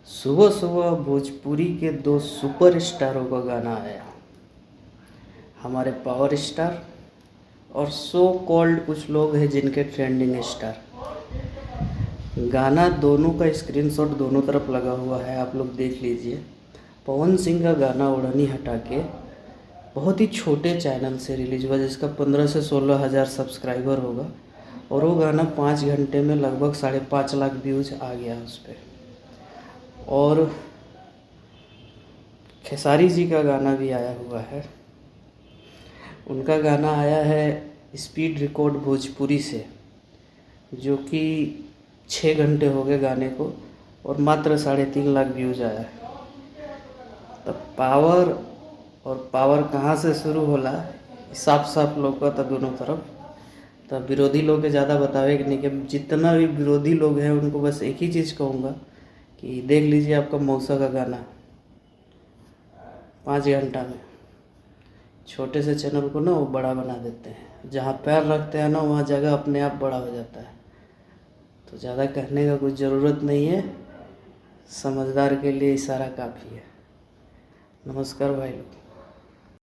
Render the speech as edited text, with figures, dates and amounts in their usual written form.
सुबह सुबह भोजपुरी के दो सुपर स्टारों का गाना आया। हमारे पावर स्टार और सो कॉल्ड कुछ लोग हैं जिनके ट्रेंडिंग स्टार। गाना दोनों का स्क्रीनशॉट दोनों तरफ लगा हुआ है, आप लोग देख लीजिए। पवन सिंह का गाना ओढ़नी हटा के बहुत ही छोटे चैनल से रिलीज हुआ, जिसका 15 से 16 हज़ार सब्सक्राइबर होगा, और वो गाना 5 घंटे में लगभग 5.5 लाख व्यूज आ गया उस पर। और खेसारी जी का गाना भी आया हुआ है। उनका गाना आया है स्पीड रिकॉर्ड भोजपुरी से, जो कि 6 घंटे हो गए गाने को और मात्र 3.5 लाख व्यूज आया है। तब पावर कहाँ से शुरू होला साफ साफ लौका था दोनों तरफ। तब विरोधी लोग के ज़्यादा बतावे कि नहीं, कि जितना भी विरोधी लोग हैं उनको बस एक ही चीज़ कहूँगा कि देख लीजिए आपका मौसा का गाना 5 घंटा में। छोटे से चैनल को ना वो बड़ा बना देते हैं, जहाँ पैर रखते हैं ना वहाँ जगह अपने आप बड़ा हो जाता है। तो ज़्यादा कहने का कुछ ज़रूरत नहीं है, समझदार के लिए इशारा काफ़ी है। नमस्कार भाई लोग।